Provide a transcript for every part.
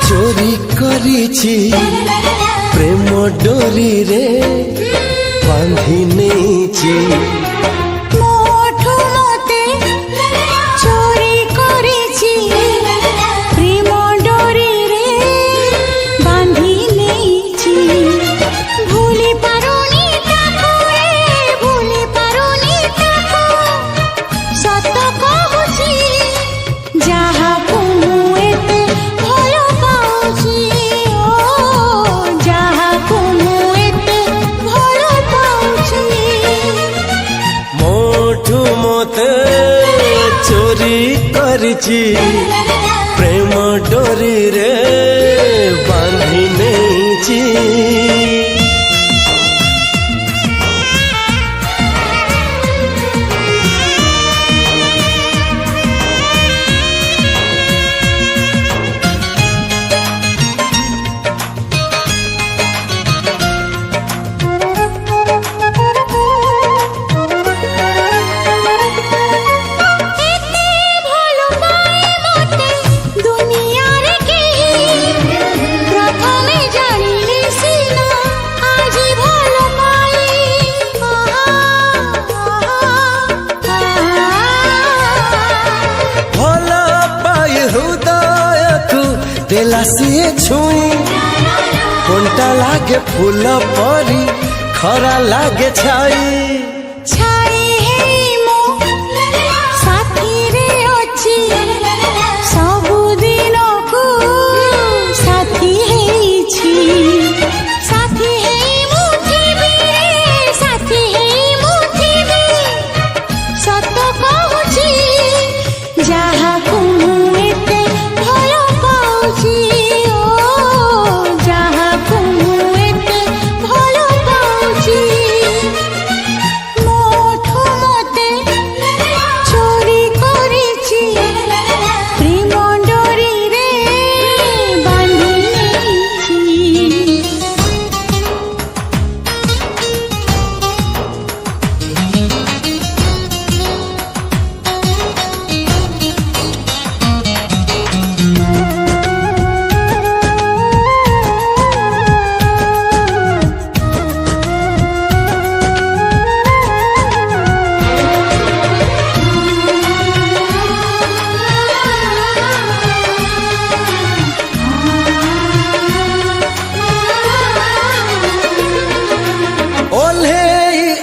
चोरी करिछि प्रेम डोरी रे बांधी नेछि प्रेम डोरी रे बांधी नेछि देला सिए छुई कोंटा लागे फूल परी खरा लागे छाई छाई है मो साथी रे अछि सबु दिन को साथी है छी साथी है मुठी भी साथी है मुठी भी सत कहूची जहा को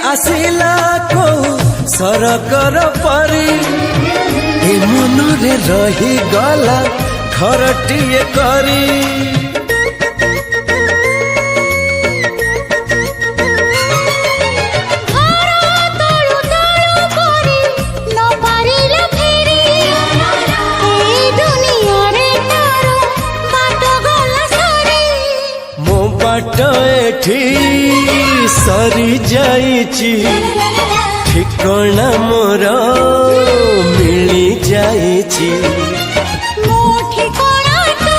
आसिला को सरकर परी ए मन रे रही गला घरटिए करी मो बाट एठी सरी जाइछि ठिकना मोर मिली जाइछि मो ठिकना तो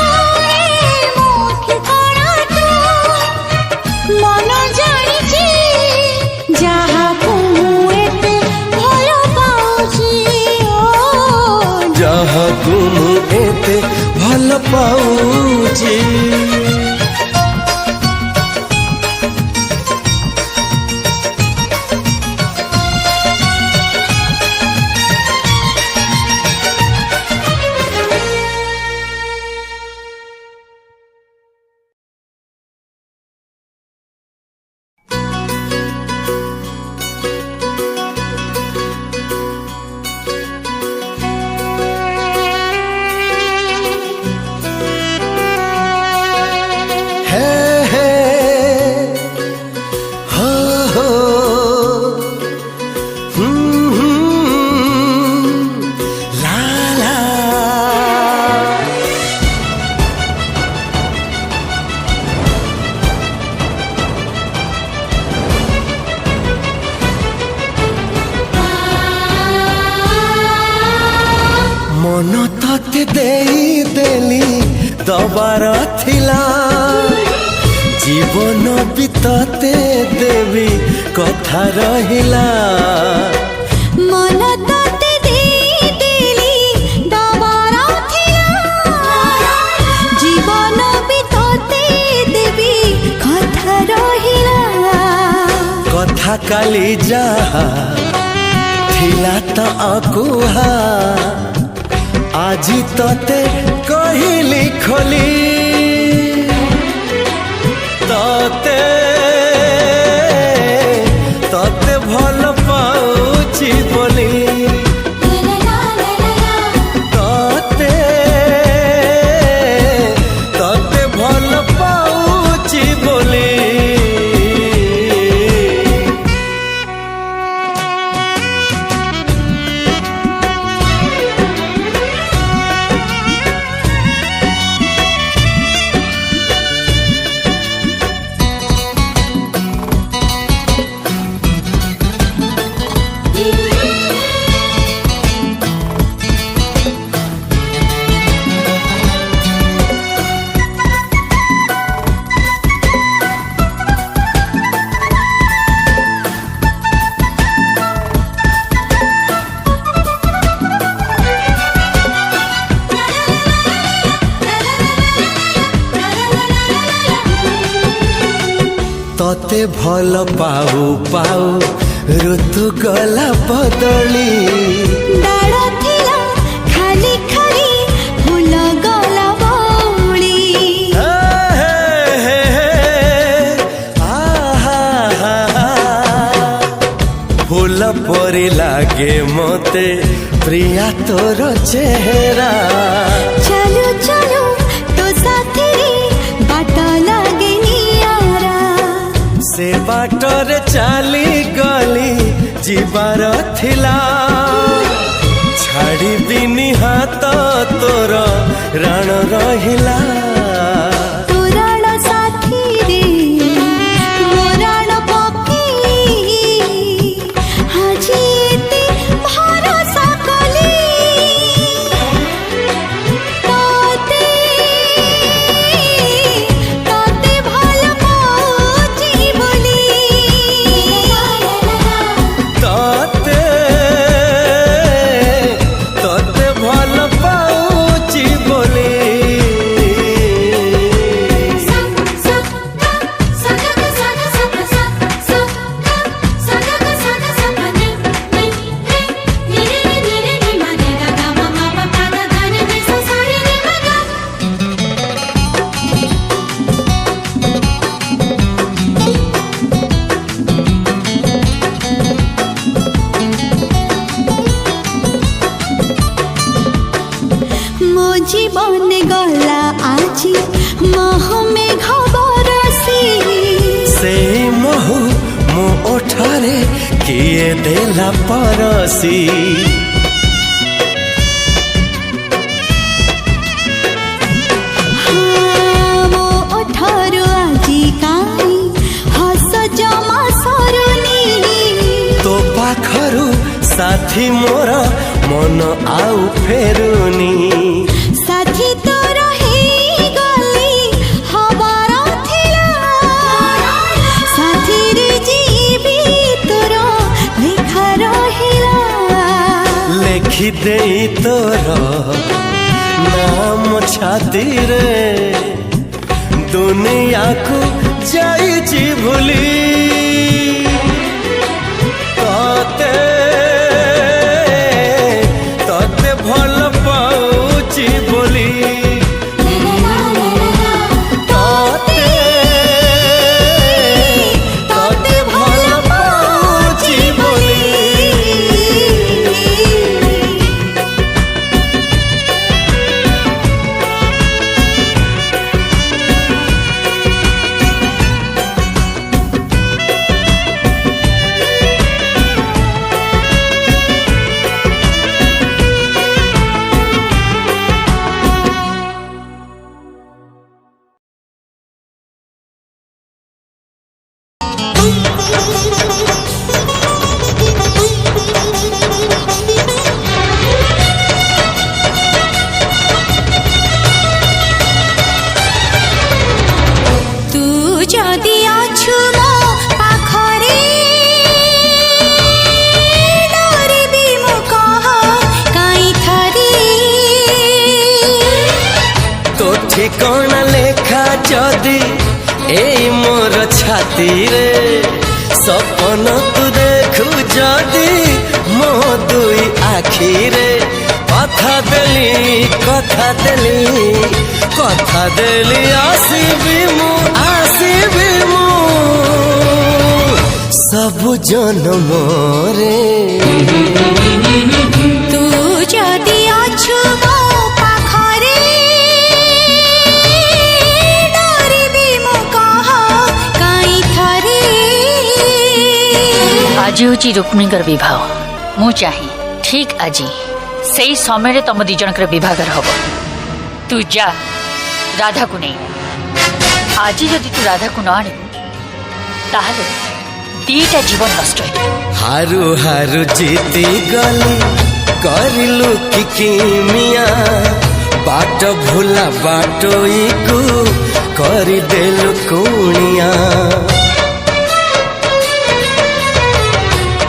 मन जानिछि जहा को एते भल पाउछि जहा को एते भल पाउछि मन तते देई देली दबार थिला जीवन बितते देवी कथा रहिला मन तते देई देली दबार थिला କଥା କାଲି ଯାହା ଥିଲା ତ ଅକୁହା ଆଜି ତତେ କହିଲି ଖୋଲି ତତେ ତତେ ଭଲ ପାଉଛି ବୋଲି ତତେ ତତେ ଭଲ ପାଉଛି ବୋଲି तते भल पाऊ पाऊ ऋतु गला बदली डाळ थिला खाली खाली फूल गला बौली फूल परी लागे मते प्रिया तोर चेहरा चलो चलो तो साथी बाट लागे नियारा से बाटरे चाली गली जीवार थिला छाड़िबिनी हाथ तोर राण रहिला तोरण साथी रे मोरण पकी हाजी एते भरोसा कली तते तते भल पाउची बोली तते तते भल पाउची बोली मो जीवन गला आजी मोह में घबरसी से महु मो ओठारे किए देला परसी मो ओठरु आजी काई हस जमा सरुनी तो पाखरु साथी मोर मन आउ फेरुनी साथी तोर हे गली हबार थिला साथी रे जीवी तोर लेखा रहिला लेखि देई तोर नाम छाती रे दुनिया को जाइछि भूली तते तते भल पाउछि बोली तते तते भल पाउछि बोली ঠিকনা লেখা যদি এই মোর ছাতি রে सपन तू देखु जदि मो दुई आखिरे कथा देली आसीबी मु सब जन्म रे तू जदि अछु मो पाखरे डरिबी मु कह काई थरे आज हूँ रुक्मिणीकर विवाह मु चाहे ठीक आज से समय तुम दी जनकर विभागर हम तू जा राधा को नहीं आज जदि तू राधा को न आने ताहले दीटा जीवन नष्ट हो हारू हारू जीती गली करिलु कि मिया बाट भूला बाटोई को करी देलु कुनिया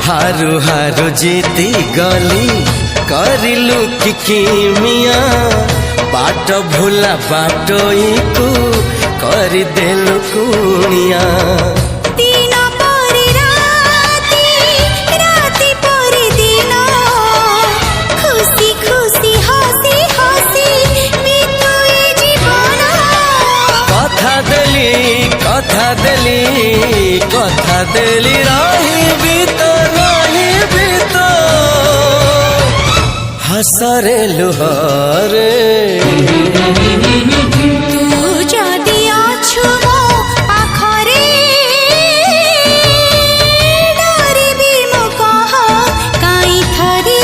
हारू हारू जीती गली करिलु कि मिया बाट भूला बाटोई को करी देलु कुनिया दिन पर राति राति पर दिन खुशी खुशी हसी हसी बीतुए जीवन कथा देली रही तो हसरे लुहरे तू जदि अछु मो पाखरे डरिबी मु कह काई थरे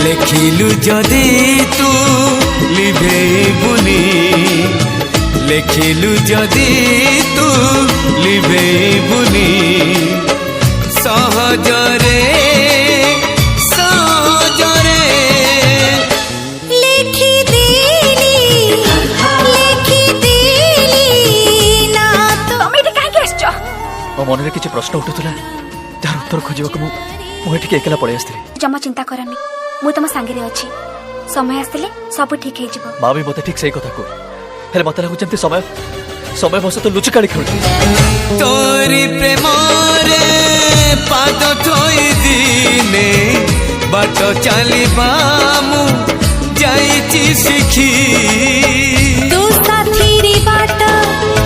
लिखिलु जदि तू लिभे बुनी लिखिलु जदि तू लिभे बुनी सहजरे लिखि देली ना तो तुम ये कहीं आसछ मो मन में किसी प्रश्न उठुला जार उत्तर खोजक मुझे एकला पड़े आसती जमा चिंता करनी मु तुम सांगे अच्छी समय आसले सब ठीक हो माँ भी मत ठीक से कथा कह हेल्ले मत लगुच समय समय बस तो लुचकाड़ी खेल तोरी प्रेम रे पाद थोई दिने बाट चलिबा मु जाईची शिखी तू साथी रे बाट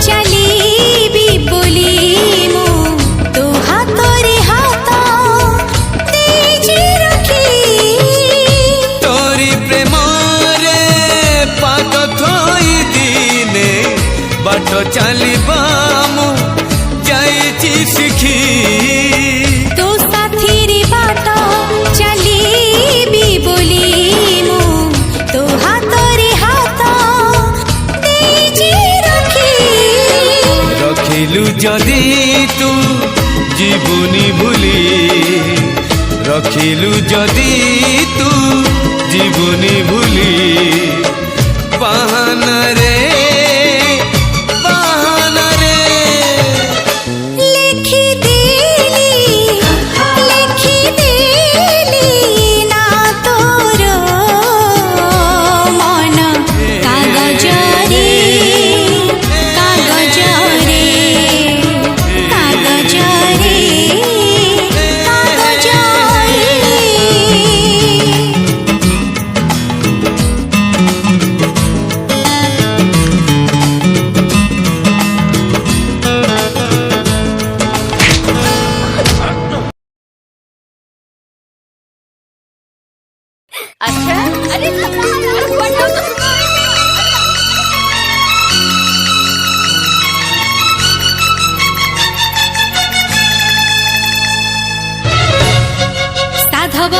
चलीबी बोली मु तू हाथ रे हाथ तेजी रखी तोरी प्रेम रे पाद थोई दिने बाट चलिबा मु जाईची शिखी तू साथी रे बाट चलीबी बोली मु तू हाथ रे हाथ तेजी रखी रखिलु जदि तू जीवनी भूली रखिलु जदि तू जीवनी भूली बहाना रे लिखि देली ना तोर मन कागज रे कागज रे कागज रे कागज रे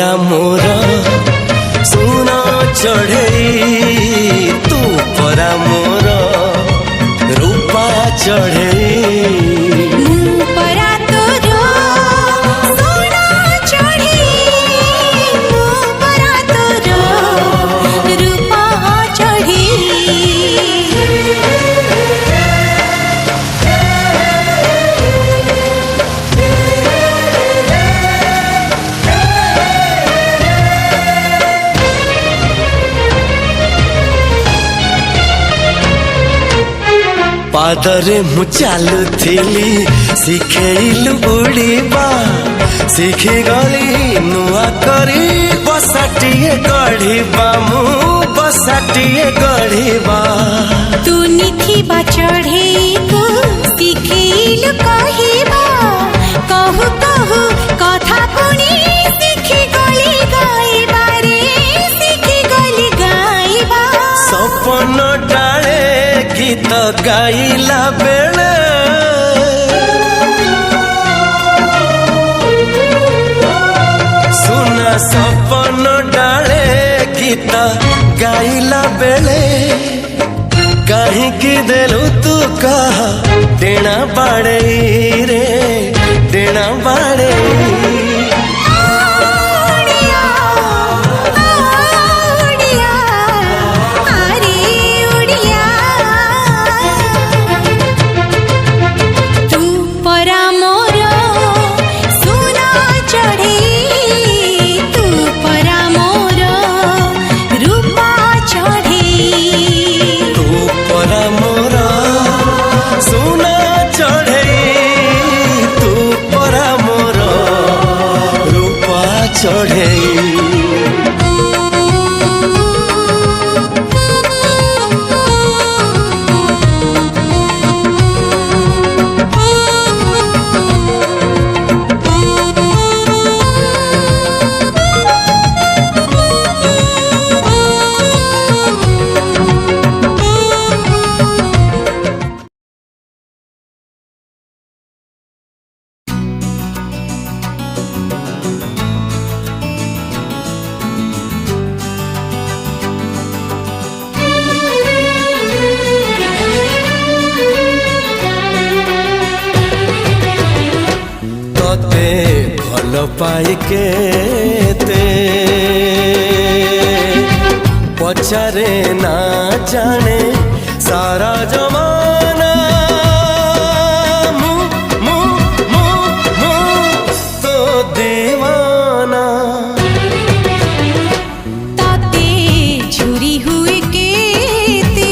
परा मोर सुना चढ़ई तू परा मोर रूपा चढ़ई परा तोरो सोना चढ़ी परा तोरो रूपा चढ़ी पादरे मु चालुथिली शिखेलु उड़ीबा शिखी गली नुआ करी बसाटिए गढ़ीबा मु बसाटिए गढ़ीबा तू निथिबा चढ़ई को शिखेलु कहिबा कहु कहु कथा पुणी शिखी गली गाइबा रे शिखी गली गाइबा सपन डाले गीत गाइला बेले सुना सपन डाले गीत गाइला बेले कहीं देलु तू कह डेणा बाड़े रे डेणा बाड़े ओडिया ओडिया अरे ओडिया तू परा मोर सुना चढ़ी तू परा मोर रूपा चढ़ी तू परा मोर सुना चढ़े तू परा मोर रूपा चढ़े तोते भल पाइके ते पचारे ना जाने सारा जमाना मु मु मु मु तो दीवाना ताते झुरी हुए केते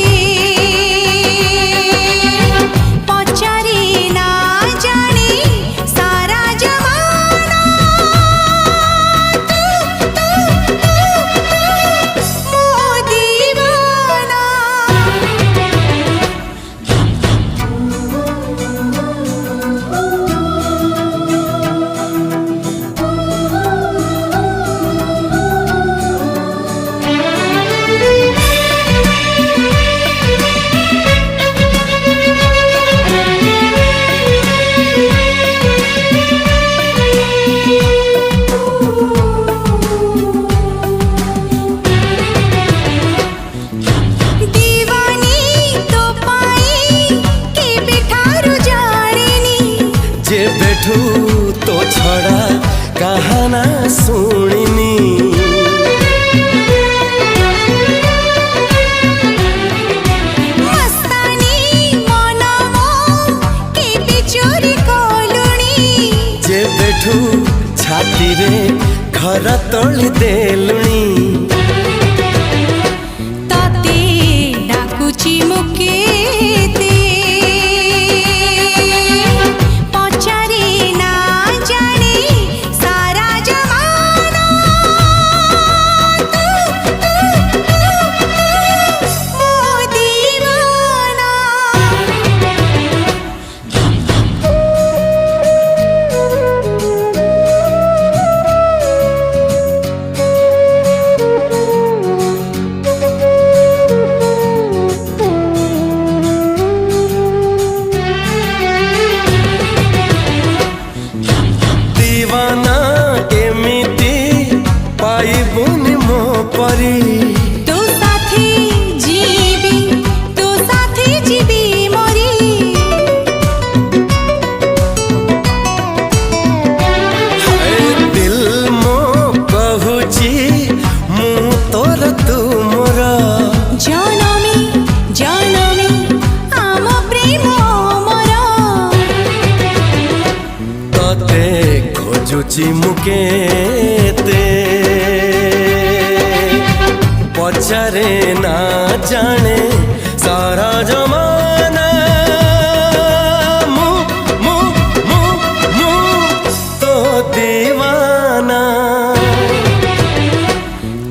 पचारे ना जाने सारा जमाना मो दीवाना दीवानी तो पाई के बेठारू जाड़ेनी जे बैठू तो छड़ा कहाना सुनिनी मस्तानी मनमो के बिचोरी कोलुनी जे बैठू छाती रे घर तोली देलुनी ताते डाकुची मुकेते पचारे ना जाने सारा जमाना मो दीवाना खोजी मुकेते पचारे ना जाने सारा जमाना मु मु मु मु तो दीवाना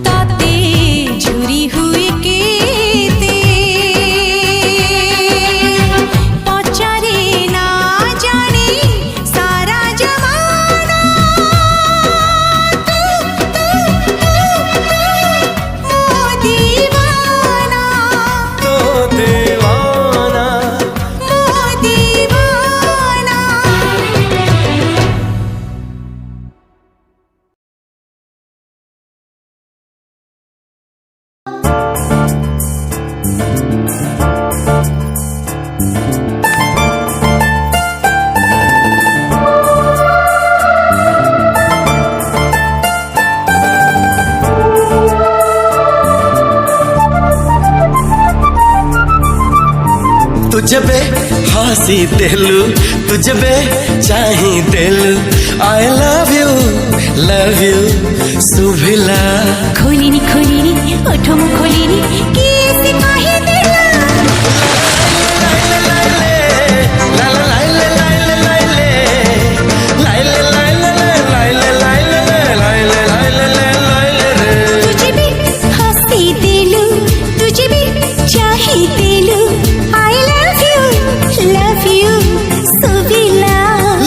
ताते झुरी हुई केते पचारे ना जाने सारा जमाना मो दीवाना तो दीवाना मो दीवाना। तुझे बे हंसी दिलू तुझे बे चाही दिलू आई लव यू सुभिला खोलिनी ओठ मु खोलिनी किए से कहि देला तुझे भी हंसी दिलू तुझे भी चाही दिलू आई लव यू सुबिला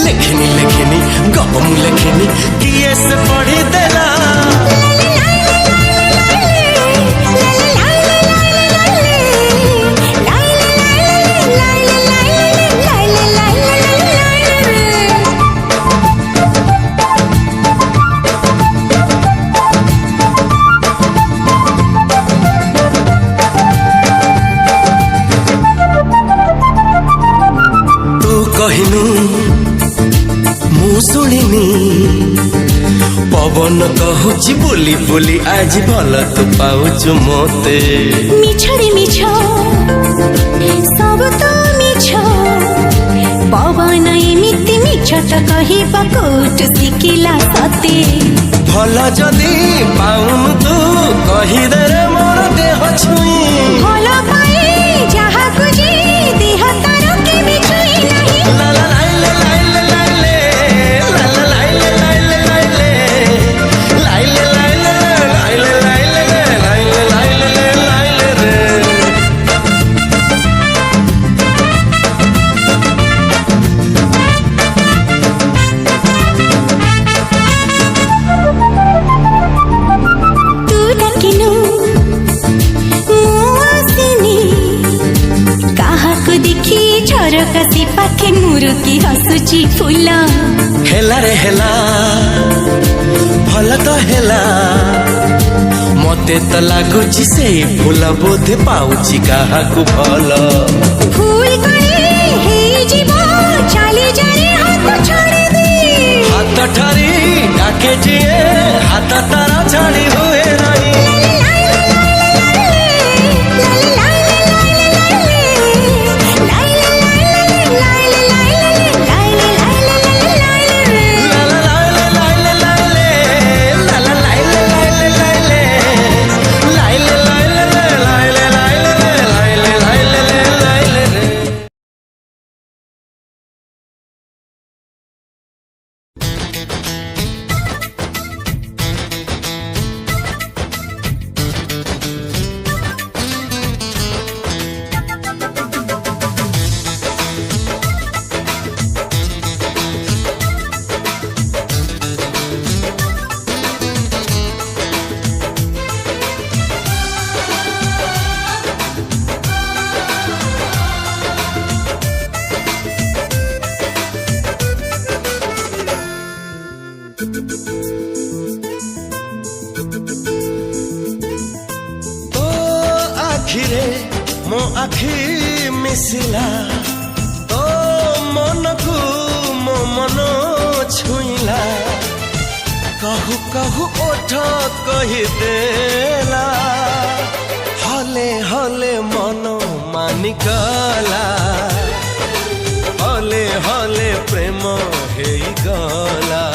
लेखनी गप मु लेखनी किए से पढ़ी देला तू कहिनु मु शुणिनी पवन कहूची बोली बोली आज भल तू पाउचु मोते मिछरे मिछ सब तो मिछ पवन एमिति मिछ त कहिबा कोट सिकिला सते भल जदी पाउनु तू कहि दे रे मोर देह छुई भल पाए जहा कुजी देह तार के बिछुई नहीं ला ला लाइले लाइले लाइले ला ला लाइले लाइले लाइले लाइले लाइले लाइले लाइले लाइले लाइले रे तू डकिनु मु आसिनी काहाको देखि झरका से पाखे मुरुकी हसुची फुला हेला रे हेला भल तो हेला मते तो लागुची से फूल बोधे पाउची काहाकू भल फूल कणे हे जीव चाली जाने हाथ छोड़ दे हाथ ठारी डाके जिए हाथ तारा छाड़ी हुए नहीं आखिरे मो आखि मिसिला तो मन को मो मन छुईला कहू कहू ओठ कही देला हले हले मन मानिकला हले हले प्रेम हेई गला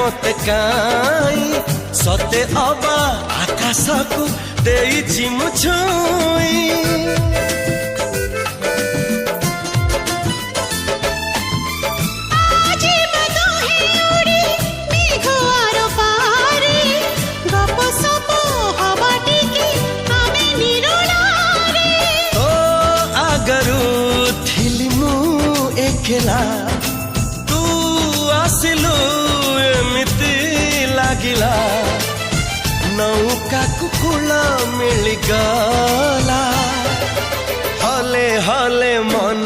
मते काई सते अबा आकाश को देई मुछुई खेला तू आसिलु एमिति लागिला नौका कुकुल मिलगला हले हले मन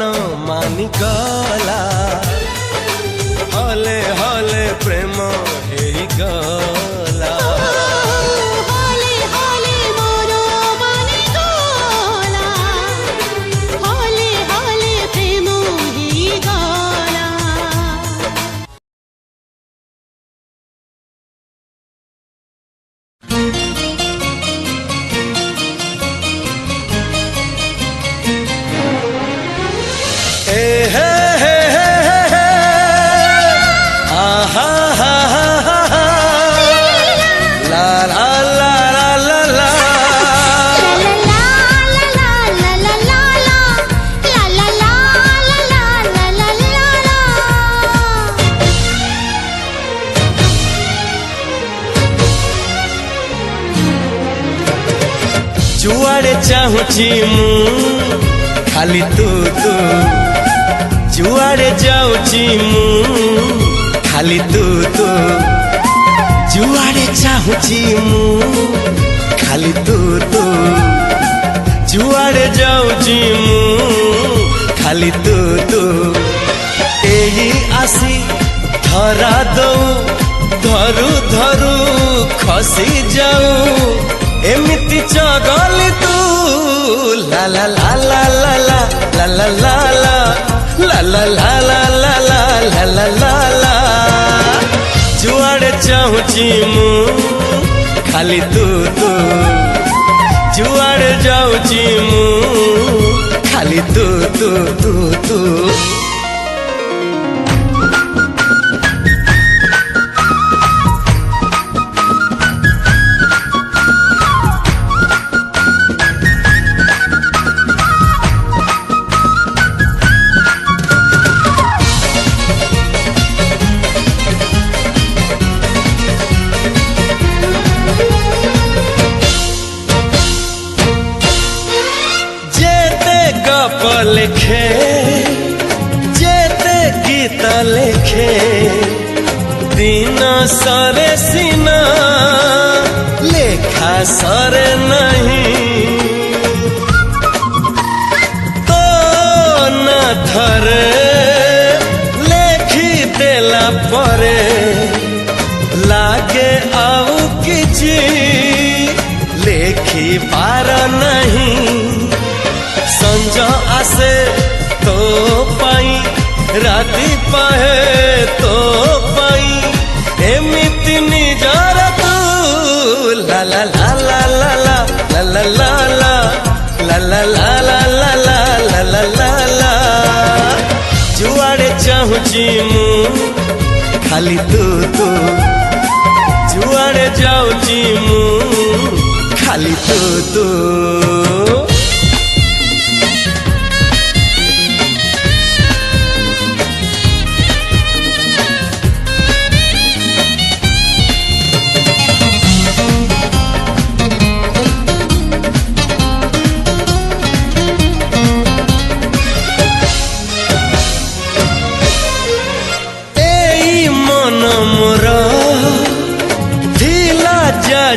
मानिगला हले हले प्रेम हेगला जुआड़े चाहूची मु खाली तू तू जुआड़े जाऊची मु खाली तू तू जुआड़े चाहूची मु खाली तू तू जुआड़े जाऊची मु खाली तू तू एही आसी धरा दऊ धरू धरू खसी जाऊ एमिति चगली तू ला ला ला ला ला ला ला ला ला ला ला ला ला ला ला ला ला ला जुआड़े चाहूची मु खाली तू तू जुआड़े जाऊची मु खाली तू तू तू तू लिखे जेते गीत लिखे दिन सरे सीना लेखा सरे नहीं तो न थरे लेखी देला परे लागे आउ किछि लेखी पार नहीं संज आसे तो पाई राति पाए तो पाई एमिति निजर तू ला ला ला ला ला ला ला ला ला ला ला ला ला ला ला ला ला ला जुआड़े चाहूची मु खाली तू तू जुआड़े जाऊची मु खाली तू तू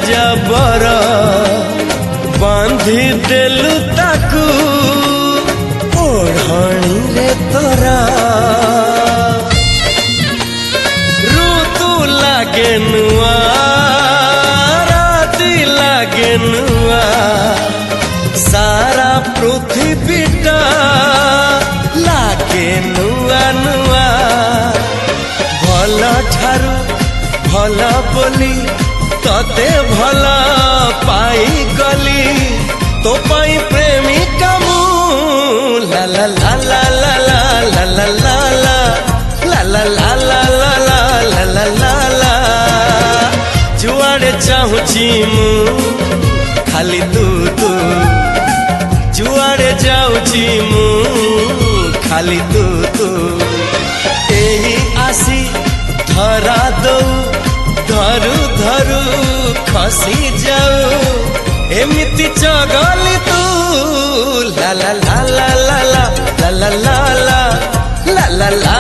जबर बांधी देलु ताकू ओढ़णी रे तोरा ऋतु लागे नुआ राति लागे नुआ सारा पृथ्वीटा लागे नुआ नुआ भल ठारू भल बोली तते भला पाई गली तो पाई प्रेमिका मु ला ला ला ला ला ला ला ला ला ला ला ला ला ला ला ला ला ला जुआड़े चाहूची मु खाली तू तू जुआड़े जाऊची मु खाली तू तू एही आसी धरा दो धरू धरू खसी जाऊ एमिति चगली तू ला ला ला ला ला ला ला ला ला ला ला ला